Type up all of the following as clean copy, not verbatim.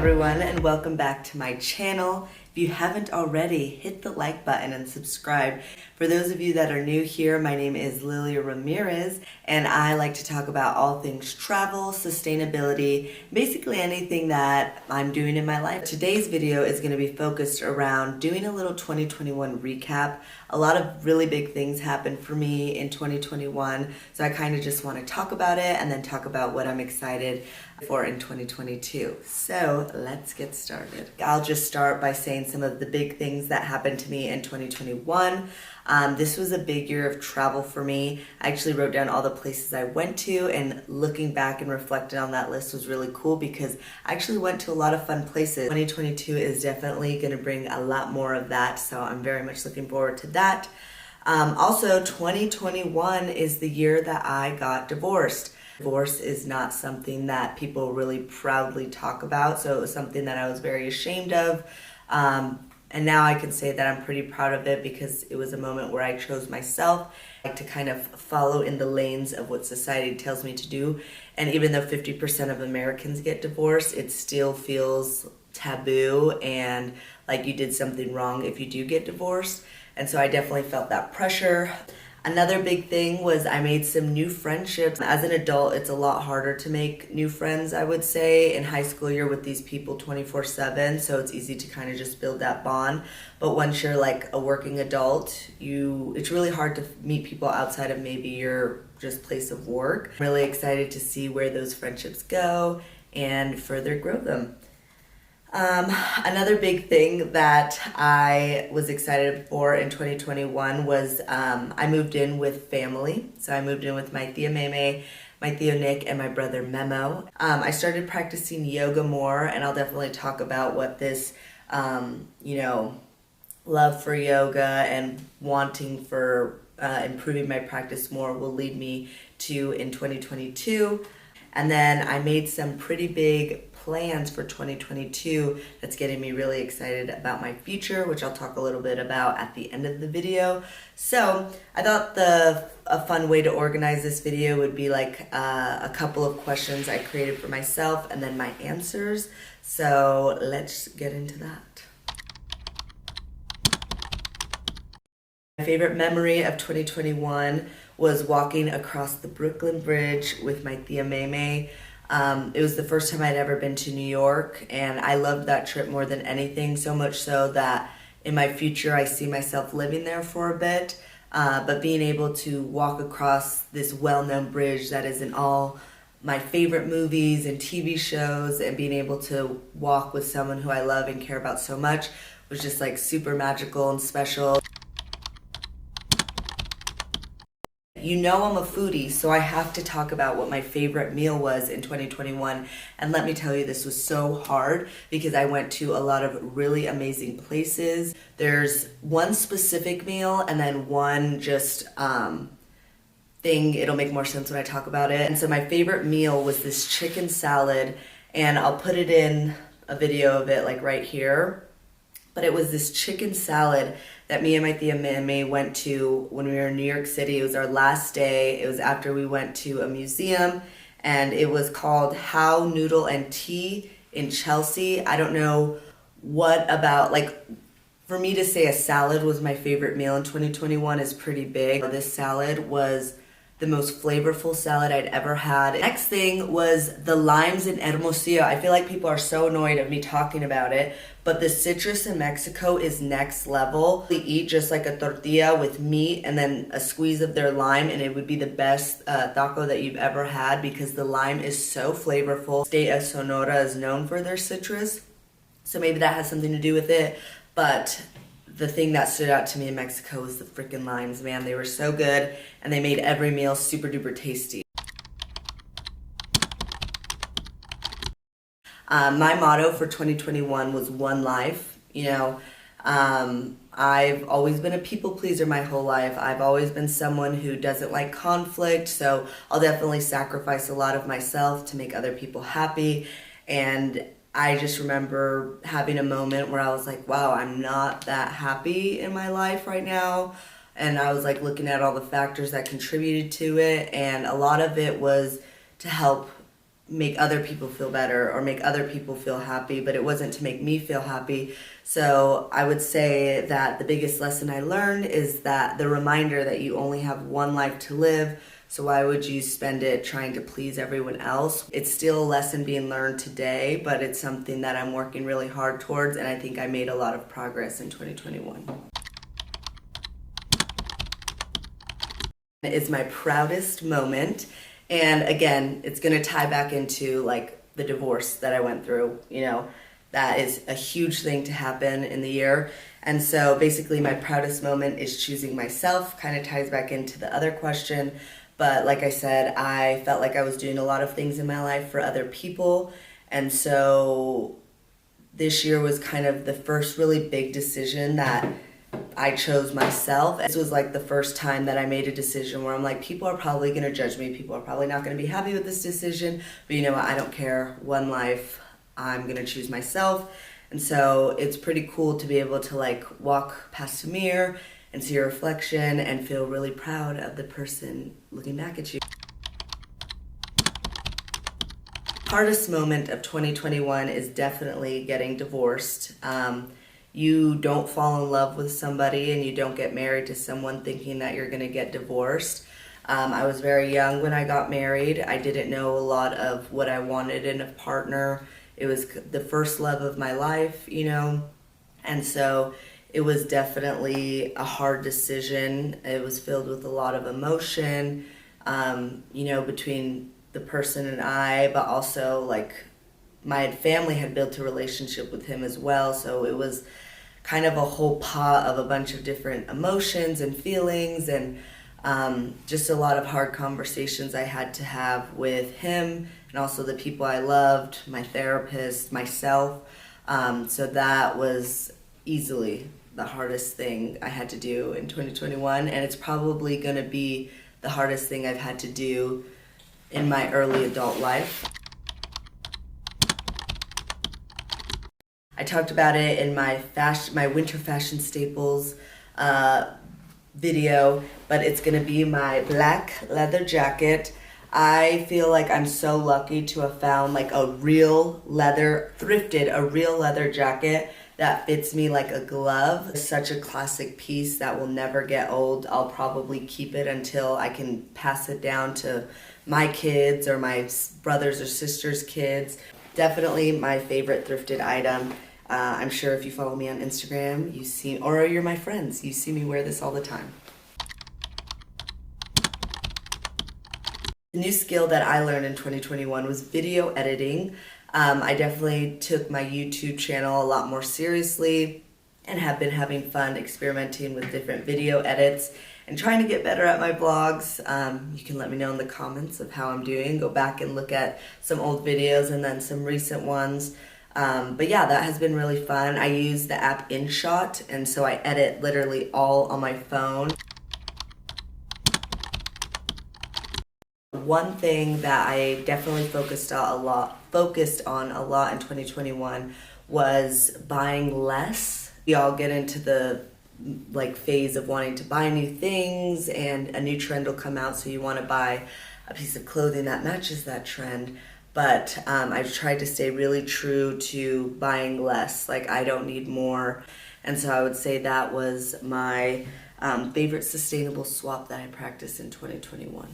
everyone, and welcome back to my channel. If you haven't already, hit the like button and subscribe. For those of you that are new here, my name is Lilia Ramirez, and I like to talk about all things travel, sustainability, basically anything that I'm doing in my life. Today's video is going to be focused around doing a little 2021 recap. A lot of really big things happened for me in 2021, so I kind of just want to talk about it and then talk about what I'm excited for in 2022. So let's get started. I'll just start by saying some of the big things that happened to me in 2021. This was a big year of travel for me. I actually wrote down all the places I went to, and looking back and reflecting on that list was really cool because I actually went to a lot of fun places. 2022 is definitely going to bring a lot more of that, so I'm very much looking forward to that. Also, 2021 is the year that I got divorced. Divorce is not something that people really proudly talk about, so it was something that I was very ashamed of. And now I can say that I'm pretty proud of it because it was a moment where I chose myself. I like to kind of follow in the lanes of what society tells me to do. And even though 50% of Americans get divorced, it still feels taboo and like you did something wrong if you do get divorced. And so I definitely felt that pressure. Another big thing was I made some new friendships. As an adult, it's a lot harder to make new friends, I would say. In high school, you're with these people 24/7, so it's easy to kind of just build that bond. But once you're like a working adult, it's really hard to meet people outside of maybe your just place of work. I'm really excited to see where those friendships go and further grow them. Another big thing that I was excited for in 2021 was I moved in with family. So I moved in with my Tia Meme, my Theo Nick, and my brother Memo. I started practicing yoga more, and I'll definitely talk about what this, love for yoga and wanting for improving my practice more will lead me to in 2022. And then I made some pretty big plans for 2022 that's getting me really excited about my future, which I'll talk a little bit about at the end of the video. So I thought a fun way to organize this video would be like a couple of questions I created for myself and then my answers. So let's get into that. My favorite memory of 2021 was walking across the Brooklyn Bridge with my Tia Meme. It was the first time I'd ever been to New York, and I loved that trip more than anything, so much so that in my future I see myself living there for a bit. But being able to walk across this well-known bridge that is in all my favorite movies and TV shows, and being able to walk with someone who I love and care about so much was just like super magical and special. You know I'm a foodie, so I have to talk about what my favorite meal was in 2021. And let me tell you, this was so hard because I went to a lot of really amazing places. There's one specific meal and then one just thing. It'll make more sense when I talk about it. And so my favorite meal was this chicken salad, and I'll put it in a video of it like right here. But it was this chicken salad that me and my Tia Meme went to when we were in New York City. It was our last day. It was after we went to a museum, and it was called How Noodle and Tea in Chelsea. I don't know what about, for me to say a salad was my favorite meal in 2021 is pretty big. This salad was the most flavorful salad I'd ever had. Next thing was the limes in Hermosillo. I feel like people are so annoyed of me talking about it, but the citrus in Mexico is next level. They eat just like a tortilla with meat and then a squeeze of their lime, and it would be the best taco that you've ever had because the lime is so flavorful. The state of Sonora is known for their citrus, so maybe that has something to do with it, but the thing that stood out to me in Mexico was the freaking limes, man. They were so good, and they made every meal super duper tasty. My motto for 2021 was one life. I've always been a people pleaser my whole life. I've always been someone who doesn't like conflict, so I'll definitely sacrifice a lot of myself to make other people happy. And I just remember having a moment where I was like, wow, I'm not that happy in my life right now. And I was like looking at all the factors that contributed to it, and a lot of it was to help make other people feel better or make other people feel happy, but it wasn't to make me feel happy. So I would say that the biggest lesson I learned is that the reminder that you only have one life to live, so why would you spend it trying to please everyone else? It's still a lesson being learned today, but it's something that I'm working really hard towards, and I think I made a lot of progress in 2021. It's my proudest moment. And again, it's going to tie back into like the divorce that I went through. You know, that is a huge thing to happen in the year. And so basically my proudest moment is choosing myself, kind of ties back into the other question. But like I said, I felt like I was doing a lot of things in my life for other people. And so this year was kind of the first really big decision that I chose myself. This was like the first time that I made a decision where I'm like, people are probably going to judge me. People are probably not going to be happy with this decision. But you know what? I don't care. One life. I'm going to choose myself. And so it's pretty cool to be able to like walk past a mirror and see your reflection and feel really proud of the person looking back at you. Hardest moment of 2021 is definitely getting divorced. You don't fall in love with somebody and you don't get married to someone thinking that you're going to get divorced. I was very young when I got married. I didn't know a lot of what I wanted in a partner. It was the first love of my life, you know, and so it was definitely a hard decision. It was filled with a lot of emotion, you know, between the person and I, but also like my family had built a relationship with him as well, so it was kind of a whole pot of a bunch of different emotions and feelings, and just a lot of hard conversations I had to have with him and also the people I loved, my therapist, myself. So that was easily the hardest thing I had to do in 2021, and it's probably going to be the hardest thing I've had to do in my early adult life. I talked about it in my winter fashion staples video, but it's gonna be my black leather jacket. I feel like I'm so lucky to have found like a real leather, thrifted, a real leather jacket that fits me like a glove. It's such a classic piece that will never get old. I'll probably keep it until I can pass it down to my kids or my brothers or sisters' kids. Definitely my favorite thrifted item. I'm sure if you follow me on Instagram, you see, or you're my friends, you see me wear this all the time. The new skill that I learned in 2021 was video editing. I definitely took my YouTube channel a lot more seriously and have been having fun experimenting with different video edits and trying to get better at my vlogs. You can let me know in the comments of how I'm doing. Go back and look at some old videos and then some recent ones. But yeah, that has been really fun. I use the app InShot, and so I edit literally all on my phone. One thing that I definitely focused on a lot in 2021 was buying less. We all get into the like phase of wanting to buy new things, and a new trend will come out, so you want to buy a piece of clothing that matches that trend. But I've tried to stay really true to buying less. Like, I don't need more. And so I would say that was my favorite sustainable swap that I practiced in 2021.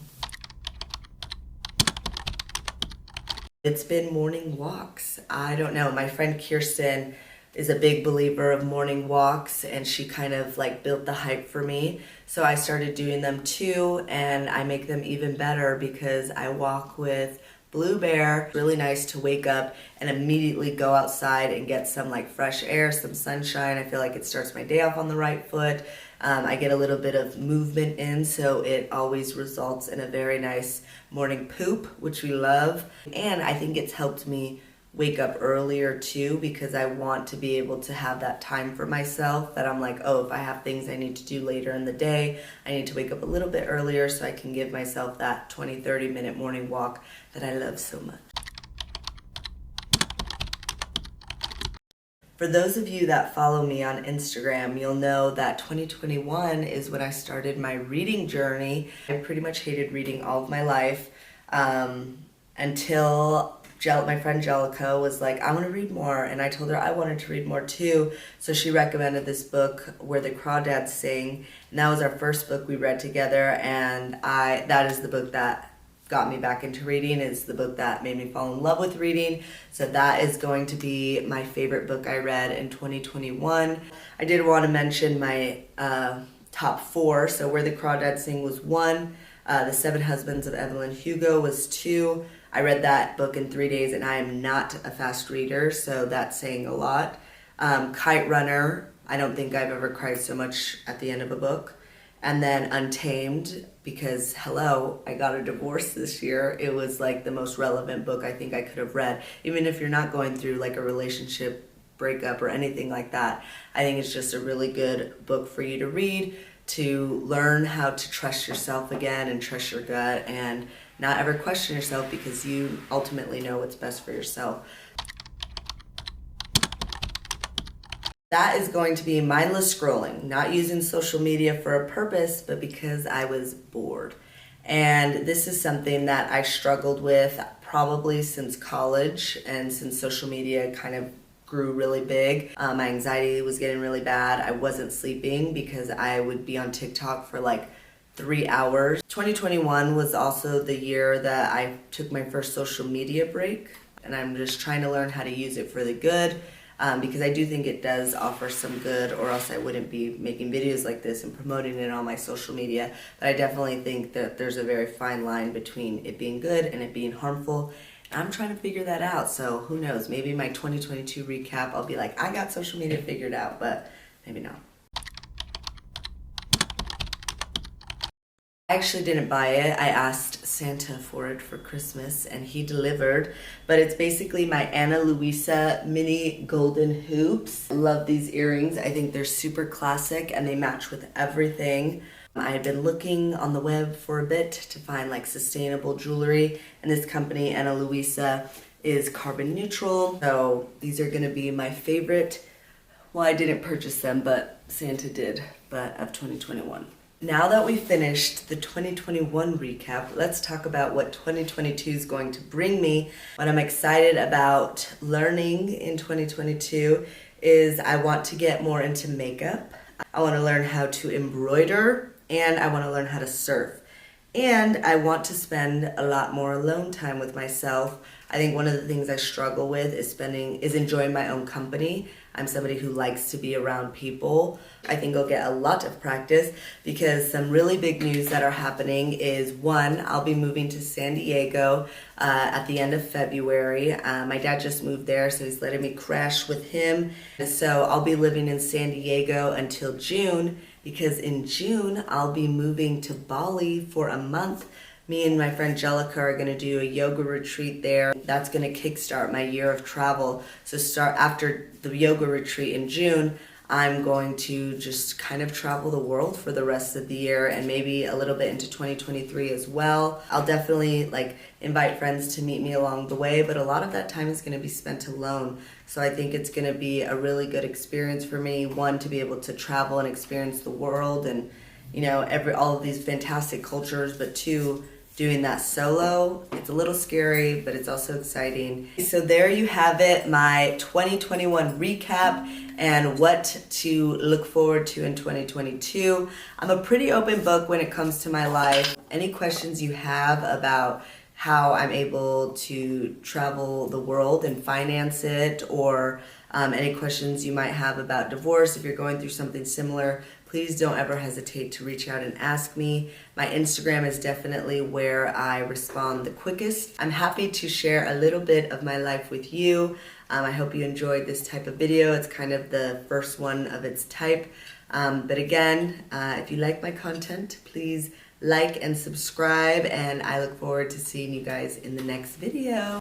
It's been morning walks. I don't know, my friend Kirsten is a big believer of morning walks, and she kind of like built the hype for me. So I started doing them too, and I make them even better because I walk with Blue Bear. Really nice to wake up and immediately go outside and get some like fresh air, some sunshine. I feel like it starts my day off on the right foot. I get a little bit of movement in, so it always results in a very nice morning poop, which we love. And I think it's helped me wake up earlier too, because I want to be able to have that time for myself that I'm like, oh, if I have things I need to do later in the day, I need to wake up a little bit earlier so I can give myself that 20-30 minute morning walk that I love so much. For those of you that follow me on Instagram, you'll know that 2021 is when I started my reading journey. I pretty much hated reading all of my life. And until my friend Jellica was like, I want to read more, and I told her I wanted to read more too. So she recommended this book, Where the Crawdads Sing, and that was our first book we read together. And that is the book that got me back into reading. It's the book that made me fall in love with reading. So that is going to be my favorite book I read in 2021. I did want to mention my top 4. So Where the Crawdads Sing was 1. The Seven Husbands of Evelyn Hugo was 2. I read that book in 3 days, and I am not a fast reader, so that's saying a lot. Kite Runner, I don't think I've ever cried so much at the end of a book. And then Untamed, because hello, I got a divorce this year. It was like the most relevant book I think I could have read. Even if you're not going through like a relationship breakup or anything like that, I think it's just a really good book for you to read, to learn how to trust yourself again and trust your gut and not ever question yourself, because you ultimately know what's best for yourself. That is going to be mindless scrolling, not using social media for a purpose, but because I was bored. And this is something that I struggled with probably since college and since social media kind of grew really big. My anxiety was getting really bad. I wasn't sleeping because I would be on TikTok for like 3 hours. 2021 was also the year that I took my first social media break, and I'm just trying to learn how to use it for the good, because I do think it does offer some good, or else I wouldn't be making videos like this and promoting it on my social media. But I definitely think that there's a very fine line between it being good and it being harmful. I'm trying to figure that out, so who knows, maybe my 2022 recap I'll be like, I got social media figured out, but maybe not. I actually didn't buy it. I asked Santa for it for Christmas and he delivered, but it's basically my Ana Luisa mini golden hoops. I love these earrings. I think they're super classic and they match with everything. I had been looking on the web for a bit to find like sustainable jewelry, and this company, Ana Luisa, is carbon neutral. So these are gonna be my favorite. Well, I didn't purchase them, but Santa did, but of 2021. Now that we finished the 2021 recap, let's talk about what 2022 is going to bring me. What I'm excited about learning in 2022 is I want to get more into makeup. I want to learn how to embroider, and I want to learn how to surf. And I want to spend a lot more alone time with myself. I think one of the things I struggle with is enjoying my own company. I'm somebody who likes to be around people. I think I'll get a lot of practice, because some really big news that are happening is, one, I'll be moving to San Diego at the end of February. My dad just moved there, so he's letting me crash with him. So I'll be living in San Diego until June, because in June I'll be moving to Bali for a month. Me and my friend Jellica are gonna do a yoga retreat there. That's gonna kickstart my year of travel. So start after the yoga retreat in June, I'm going to just kind of travel the world for the rest of the year, and maybe a little bit into 2023 as well. I'll definitely like invite friends to meet me along the way, but a lot of that time is gonna be spent alone. So I think it's gonna be a really good experience for me. One, to be able to travel and experience the world and, you know, all of these fantastic cultures, but two, doing that solo. It's a little scary, but it's also exciting. So there you have it, my 2021 recap and what to look forward to in 2022. I'm a pretty open book when it comes to my life. Any questions you have about how I'm able to travel the world and finance it, or any questions you might have about divorce, if you're going through something similar, please don't ever hesitate to reach out and ask me. My Instagram is definitely where I respond the quickest. I'm happy to share a little bit of my life with you. I hope you enjoyed this type of video. It's kind of the first one of its type. But again, if you like my content, please like and subscribe, and I look forward to seeing you guys in the next video.